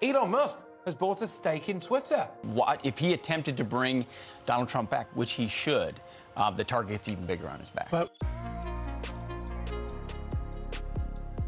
Elon Musk has bought a stake in Twitter. What if he attempted to bring Donald Trump back, which he should, the target gets even bigger on his back.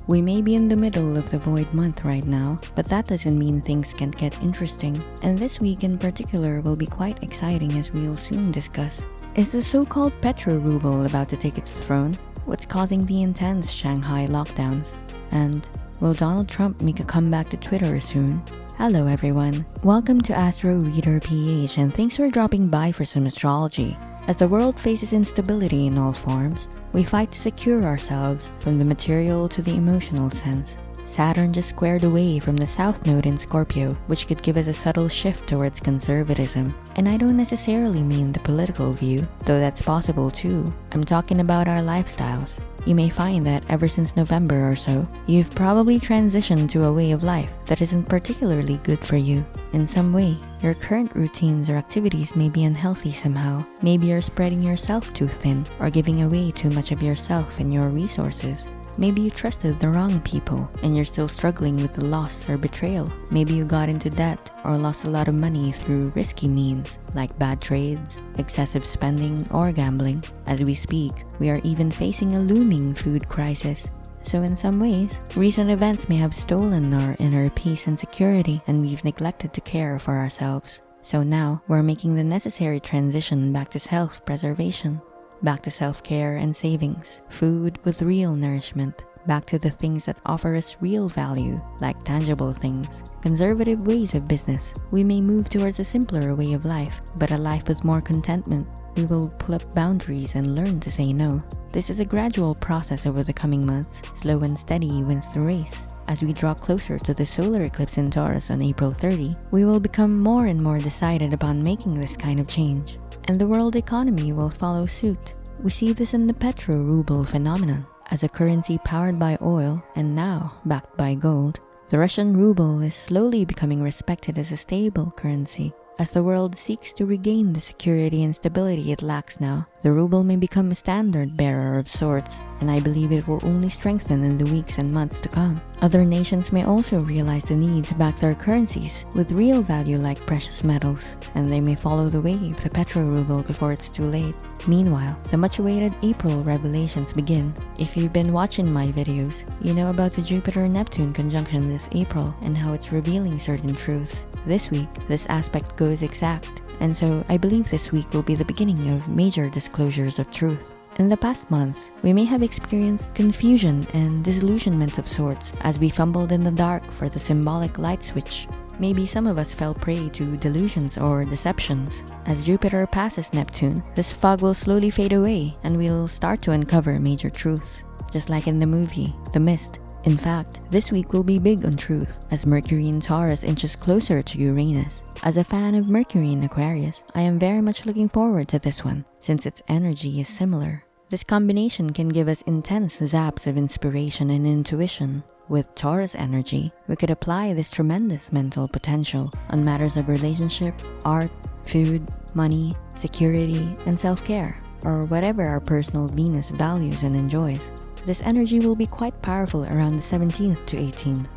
We may be in the middle of the void month right now, but that doesn't mean things can't get interesting. And this week in particular will be quite exciting, as we'll soon discuss. Is the so-called Petro-Ruble about to take its throne? What's causing the intense Shanghai lockdowns? And will Donald Trump make a comeback to Twitter soon? Hello everyone, welcome to Astro Reader PH, and thanks for dropping by for some astrology. As the world faces instability in all forms, we fight to secure ourselves from the material to the emotional sense. Saturn just squared away from the South Node in Scorpio, which could give us a subtle shift towards conservatism. And I don't necessarily mean the political view, though that's possible too. I'm talking about our lifestyles. You may find that ever since November or so, you've probably transitioned to a way of life that isn't particularly good for you. In some way, your current routines or activities may be unhealthy somehow. Maybe you're spreading yourself too thin or giving away too much of yourself and your resources. Maybe you trusted the wrong people and you're still struggling with the loss or betrayal. Maybe you got into debt or lost a lot of money through risky means like bad trades, excessive spending, or gambling. As we speak, we are even facing a looming food crisis. So in some ways, recent events may have stolen our inner peace and security, and we've neglected to care for ourselves. So now, we're making the necessary transition back to self-preservation. Back to self-care and savings, food with real nourishment, back to the things that offer us real value, like tangible things, conservative ways of business. We may move towards a simpler way of life, but a life with more contentment. We will pull up boundaries and learn to say no. This is a gradual process over the coming months. Slow and steady wins the race. As we draw closer to the Solar Eclipse in Taurus on April 30, we will become more and more decided upon making this kind of change. And the world economy will follow suit. We see this in the Petro-Ruble phenomenon. As a currency powered by oil and now backed by gold, the Russian ruble is slowly becoming respected as a stable currency. As the world seeks to regain the security and stability it lacks now, the ruble may become a standard bearer of sorts, and I believe it will only strengthen in the weeks and months to come. Other nations may also realize the need to back their currencies with real value like precious metals, and they may follow the way of the Petro-Ruble before it's too late. Meanwhile, the much-awaited April revelations begin. If you've been watching my videos, you know about the Jupiter-Neptune conjunction this April and how it's revealing certain truths. This week, this aspect goes exact, and so I believe this week will be the beginning of major disclosures of truth. In the past months, we may have experienced confusion and disillusionment of sorts as we fumbled in the dark for the symbolic light switch. Maybe some of us fell prey to delusions or deceptions. As Jupiter passes Neptune, this fog will slowly fade away and we'll start to uncover major truths. Just like in the movie, The Mist. In fact, this week will be big on truth as Mercury in Taurus inches closer to Uranus. As a fan of Mercury in Aquarius, I am very much looking forward to this one since its energy is similar. This combination can give us intense zaps of inspiration and intuition. With Taurus energy, we could apply this tremendous mental potential on matters of relationship, art, food, money, security, and self-care, or whatever our personal Venus values and enjoys. This energy will be quite powerful around the 17th to 18th.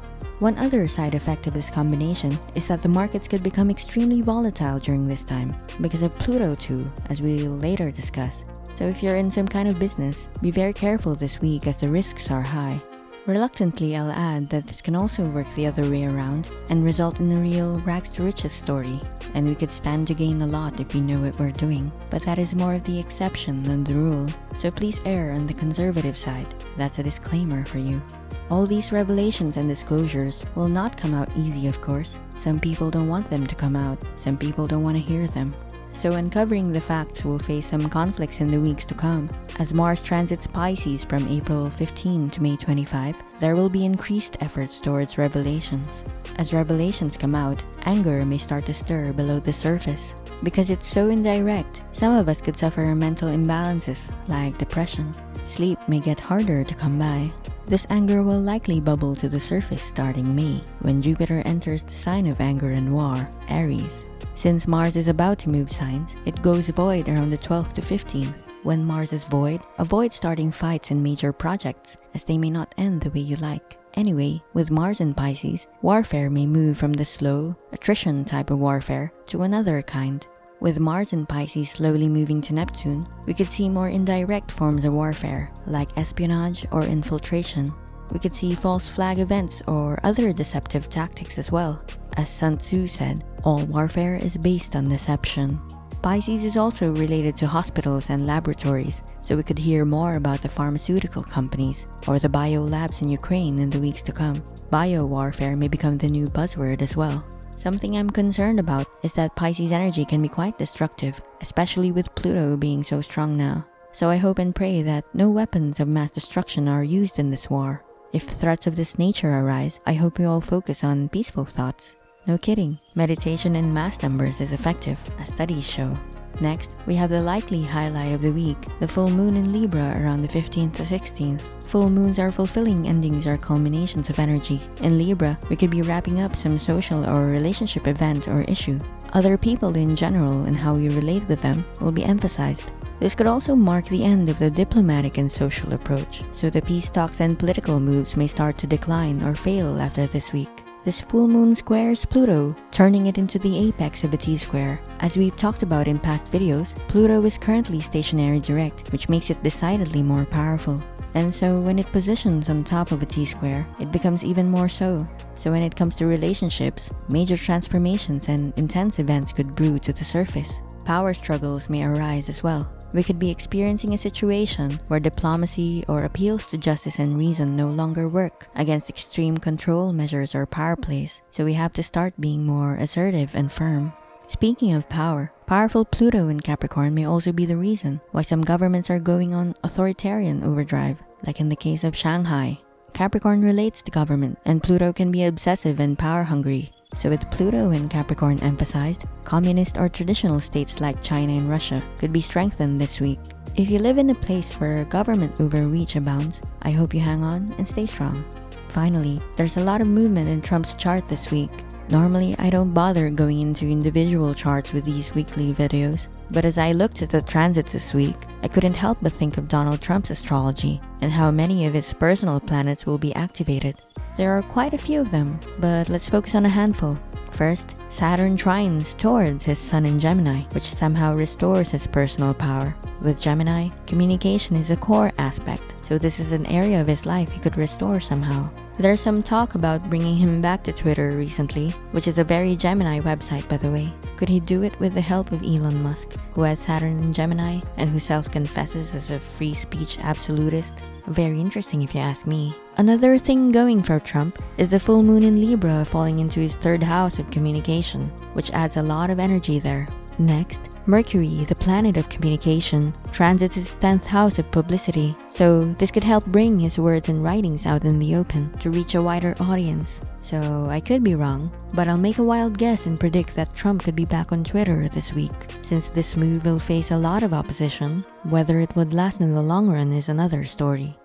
One other side effect of this combination is that the markets could become extremely volatile during this time because of Pluto too, as we'll later discuss. So if you're in some kind of business, be very careful this week as the risks are high. Reluctantly, I'll add that this can also work the other way around and result in a real rags to riches story, and we could stand to gain a lot if we know what we're doing, but that is more of the exception than the rule, so please err on the conservative side. That's a disclaimer for you. All these revelations and disclosures will not come out easy, of course. Some people don't want them to come out, some people don't want to hear them. So uncovering the facts will face some conflicts in the weeks to come. As Mars transits Pisces from April 15 to May 25, there will be increased efforts towards revelations. As revelations come out, anger may start to stir below the surface. Because it's so indirect, some of us could suffer mental imbalances like depression. Sleep may get harder to come by. This anger will likely bubble to the surface starting May, when Jupiter enters the sign of anger and war, Aries. Since Mars is about to move signs, it goes void around the 12th to 15th. When Mars is void, avoid starting fights in major projects as they may not end the way you like. Anyway, with Mars in Pisces, warfare may move from the slow, attrition type of warfare to another kind. With Mars in Pisces slowly moving to Neptune, we could see more indirect forms of warfare, like espionage or infiltration. We could see false flag events or other deceptive tactics as well. As Sun Tzu said, all warfare is based on deception. Pisces is also related to hospitals and laboratories, so we could hear more about the pharmaceutical companies or the bio labs in Ukraine in the weeks to come. Bio-warfare may become the new buzzword as well. Something I'm concerned about is that Pisces energy can be quite destructive, especially with Pluto being so strong now. So I hope and pray that no weapons of mass destruction are used in this war. If threats of this nature arise, I hope we all focus on peaceful thoughts. No kidding, meditation in mass numbers is effective, as studies show. Next, we have the likely highlight of the week, the full moon in Libra around the 15th to 16th. Full moons are fulfilling endings or culminations of energy. In Libra, we could be wrapping up some social or relationship event or issue. Other people in general and how we relate with them will be emphasized. This could also mark the end of the diplomatic and social approach, so the peace talks and political moves may start to decline or fail after this week. This full moon squares Pluto, turning it into the apex of a T-square. As we've talked about in past videos, Pluto is currently stationary direct, which makes it decidedly more powerful. And so when it positions on top of a T-square, it becomes even more so. So when it comes to relationships, major transformations and intense events could brew to the surface. Power struggles may arise as well. We could be experiencing a situation where diplomacy or appeals to justice and reason no longer work against extreme control measures or power plays, so we have to start being more assertive and firm. Speaking of power, powerful Pluto in Capricorn may also be the reason why some governments are going on authoritarian overdrive, like in the case of Shanghai. Capricorn relates to government, and Pluto can be obsessive and power-hungry. So with Pluto in Capricorn emphasized, communist or traditional states like China and Russia could be strengthened this week. If you live in a place where government overreach abounds, I hope you hang on and stay strong. Finally, there's a lot of movement in Trump's chart this week. Normally, I don't bother going into individual charts with these weekly videos, but as I looked at the transits this week, I couldn't help but think of Donald Trump's astrology and how many of his personal planets will be activated. There are quite a few of them, but let's focus on a handful. First, Saturn trines towards his sun in Gemini, which somehow restores his personal power. With Gemini, communication is a core aspect, so this is an area of his life he could restore somehow. There's some talk about bringing him back to Twitter recently, which is a very Gemini website by the way. Could he do it with the help of Elon Musk, who has Saturn in Gemini and who self-confesses as a free speech absolutist? Very interesting if you ask me. Another thing going for Trump is the full moon in Libra falling into his third house of communication, which adds a lot of energy there. Next, Mercury, the planet of communication, transits his 10th house of publicity, so this could help bring his words and writings out in the open to reach a wider audience. So I could be wrong, but I'll make a wild guess and predict that Trump could be back on Twitter this week, since this move will face a lot of opposition. Whether it would last in the long run is another story.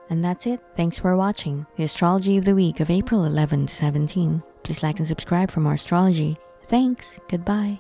And that's it. Thanks for watching the Astrology of the Week of April 11 to 17. Please like and subscribe for more astrology. Thanks. Goodbye.